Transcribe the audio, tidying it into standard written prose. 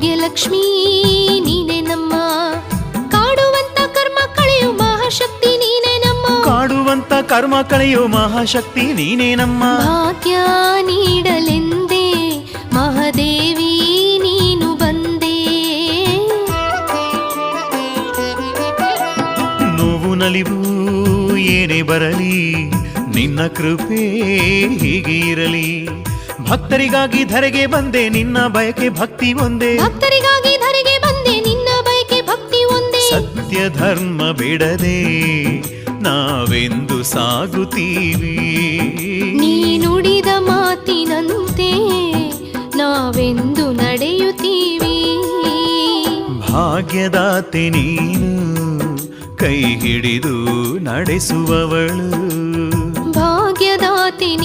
ಭಾಗ್ಯಲಕ್ಷ್ಮೀ ನೀನೆ ನಮ್ಮ ಕಾಡುವಂತ ಕರ್ಮ ಕಳೆಯು ಮಹಾಶಕ್ತಿ ನೀನೆ ನಮ್ಮ ಕಾಡುವಂತ ಕರ್ಮ ಕಳೆಯೋ ಮಹಾಶಕ್ತಿ ನೀನೇ ನಮ್ಮ ಭಾಗ್ಯ ನೀಡಲೆಂದೇ ಮಹಾದೇವಿ ನೀನು ಬಂದೆ ನೋವು ನಲಿವು ಏನೇ ಬರಲಿ ನಿನ್ನ ಕೃಪೆ ಹೀಗೆ ಇರಲಿ ಭಕ್ತರಿಗಾಗಿ ಧರೆಗೆ ಬಂದೆ ನಿನ್ನ ಬಯಕೆ ಭಕ್ತಿ ಒಂದೇ ಭಕ್ತರಿಗಾಗಿ ಧರೆಗೆ ಬಂದೆ ನಿನ್ನ ಬಯಕೆ ಭಕ್ತಿ ಒಂದೇ ಸತ್ಯ ಧರ್ಮ ಬಿಡದೆ ನಾವೆಂದು ಸಾಗುತ್ತೀವಿ ನೀ ನುಡಿದ ಮಾತಿನಂತೆ ನಾವೆಂದು ನಡೆಯುತ್ತೀವಿ ಭಾಗ್ಯದಾತೆ ನೀನು ಕೈ ಹಿಡಿದು ನಡೆಸುವವಳು ಭಾಗ್ಯದಾತೆ